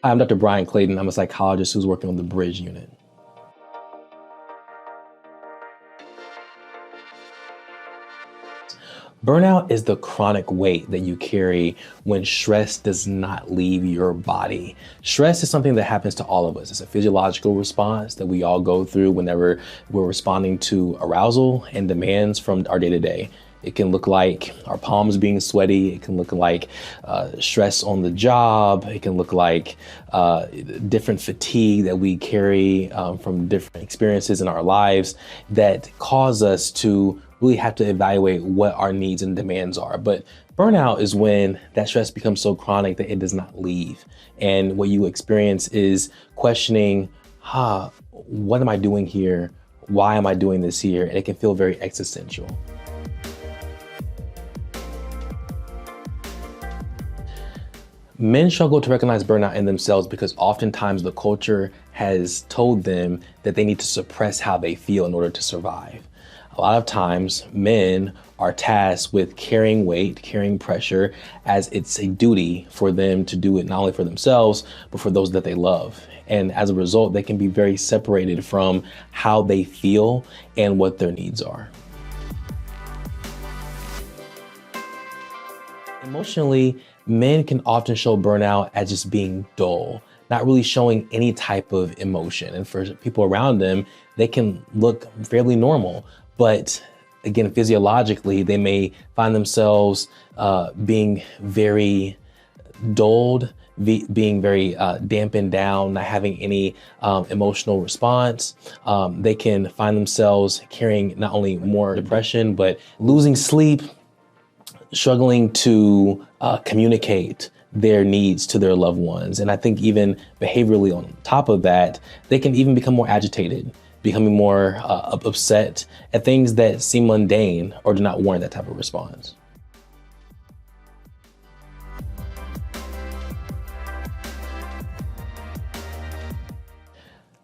I'm Dr. Bryant Clayton. I'm a psychologist who's working on the Bridge unit. Burnout is the chronic weight that you carry when stress does not leave your body. Stress is something that happens to all of us. It's a physiological response that we all go through whenever we're responding to arousal and demands from our day-to-day. It can look like our palms being sweaty. It can look like stress on the job. It can look like different fatigue that we carry from different experiences in our lives that cause us to really have to evaluate what our needs and demands are. But burnout is when that stress becomes so chronic that it does not leave. And what you experience is questioning, what am I doing here? Why am I doing this here? And it can feel very existential. Men struggle to recognize burnout in themselves because oftentimes the culture has told them that they need to suppress how they feel in order to survive. A lot of times men are tasked with carrying weight, carrying pressure, as it's a duty for them to do it not only for themselves, but for those that they love. And as a result, they can be very separated from how they feel and what their needs are. Emotionally, men can often show burnout as just being dull, not really showing any type of emotion. And for people around them, they can look fairly normal. But again, physiologically, they may find themselves being very dulled, being very dampened down, not having any emotional response. They can find themselves carrying not only more depression, but losing sleep, struggling to communicate their needs to their loved ones. And I think even behaviorally on top of that, they can even become more agitated, becoming more upset at things that seem mundane or do not warrant that type of response.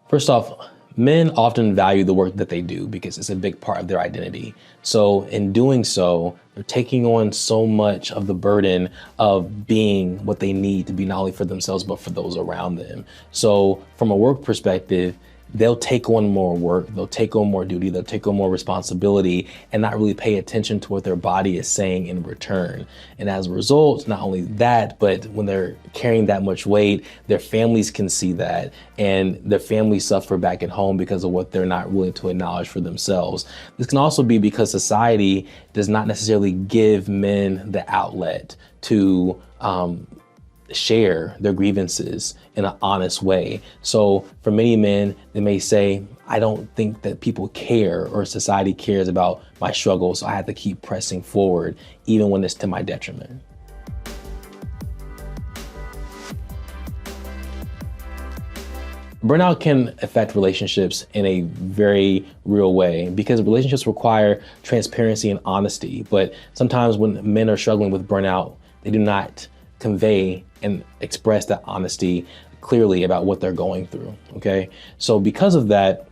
First off, men often value the work that they do because it's a big part of their identity. So in doing so, they're taking on so much of the burden of being what they need to be, not only for themselves, but for those around them. So from a work perspective, they'll take on more work, they'll take on more duty, they'll take on more responsibility and not really pay attention to what their body is saying in return. And as a result, not only that, but when they're carrying that much weight, their families can see that and their families suffer back at home because of what they're not willing to acknowledge for themselves. This can also be because society does not necessarily give men the outlet to share their grievances in an honest way. So for many men, they may say, I don't think that people care or society cares about my struggles, so I have to keep pressing forward, even when it's to my detriment. Burnout can affect relationships in a very real way because relationships require transparency and honesty. But sometimes when men are struggling with burnout, they do not convey and express that honesty clearly about what they're going through, okay? So because of that,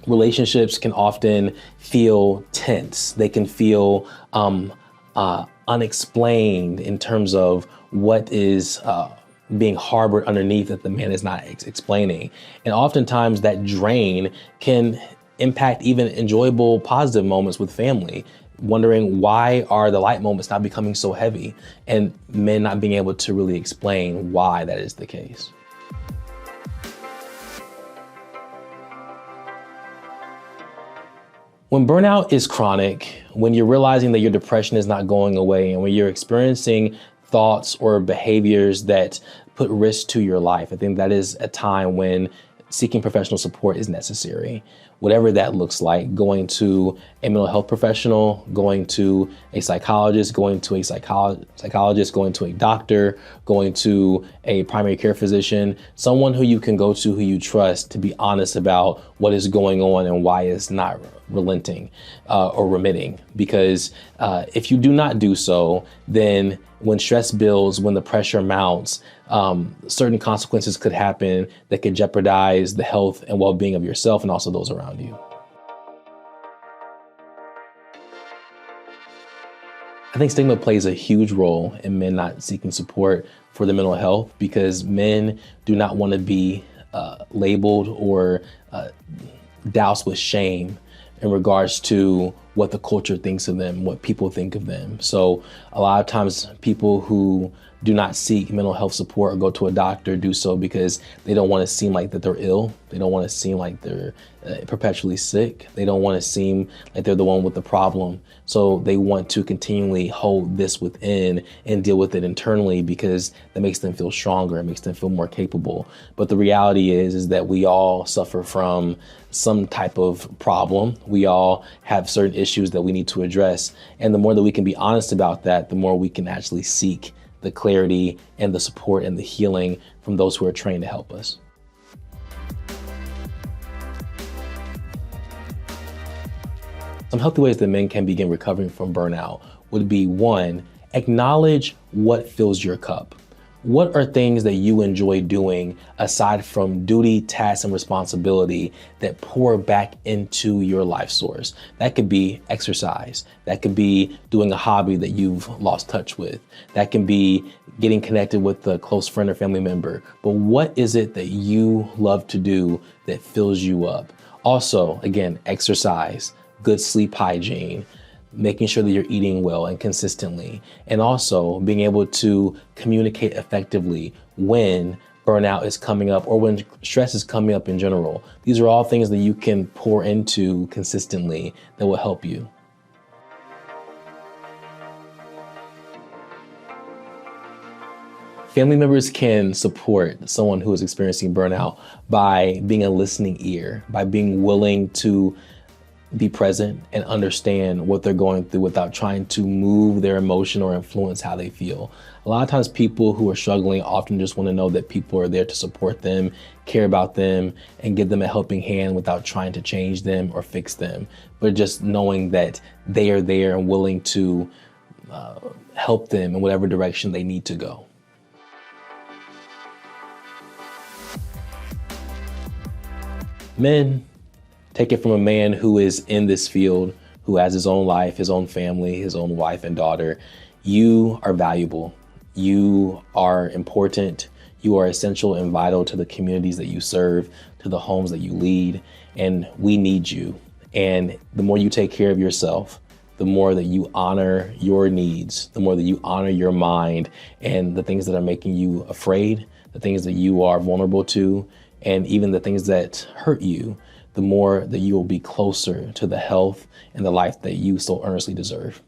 relationships can often feel tense. They can feel unexplained in terms of what is being harbored underneath that the man is not explaining. And oftentimes that drain can impact even enjoyable, positive moments with family, wondering why are the light moments not becoming so heavy, and men not being able to really explain why that is the case. When burnout is chronic, when you're realizing that your depression is not going away, and when you're experiencing thoughts or behaviors that put risk to your life, I think that is a time when seeking professional support is necessary. Whatever that looks like, going to a mental health professional, going to a psychologist, going to a psychologist, going to a doctor, going to a primary care physician, someone who you can go to, who you trust, to be honest about what is going on and why it's not relenting or remitting. Because if you do not do so, then when stress builds, when the pressure mounts, certain consequences could happen that could jeopardize the health and well-being of yourself and also those around you. I think stigma plays a huge role in men not seeking support for their mental health because men do not want to be labeled or doused with shame in regards to what the culture thinks of them, what people think of them. So a lot of times people who do not seek mental health support or go to a doctor do so because they don't want to seem like that they're ill. They don't want to seem like they're perpetually sick. They don't want to seem like they're the one with the problem. So they want to continually hold this within and deal with it internally because that makes them feel stronger. It makes them feel more capable. But the reality is that we all suffer from some type of problem. We all have certain issues that we need to address. And the more that we can be honest about that, the more we can actually seek the clarity and the support and the healing from those who are trained to help us. Some healthy ways that men can begin recovering from burnout would be: one, acknowledge what fills your cup. What are things that you enjoy doing aside from duty, tasks, and responsibility that pour back into your life source? That could be exercise. That could be doing a hobby that you've lost touch with. That can be getting connected with a close friend or family member. But what is it that you love to do that fills you up? Also, again, exercise, good sleep hygiene, making sure that you're eating well and consistently, and also being able to communicate effectively when burnout is coming up or when stress is coming up in general. These are all things that you can pour into consistently that will help you. Family members can support someone who is experiencing burnout by being a listening ear, by being willing to be present and understand what they're going through without trying to move their emotion or influence how they feel. A lot of times people who are struggling often just want to know that people are there to support them, care about them, and give them a helping hand without trying to change them or fix them, but just knowing that they are there and willing to help them in whatever direction they need to go. Men, take it from a man who is in this field, who has his own life, his own family, his own wife and daughter. You are valuable. You are important. You are essential and vital to the communities that you serve, to the homes that you lead, and we need you. And the more you take care of yourself, the more that you honor your needs, the more that you honor your mind and the things that are making you afraid, the things that you are vulnerable to, and even the things that hurt you, the more that you will be closer to the health and the life that you so earnestly deserve.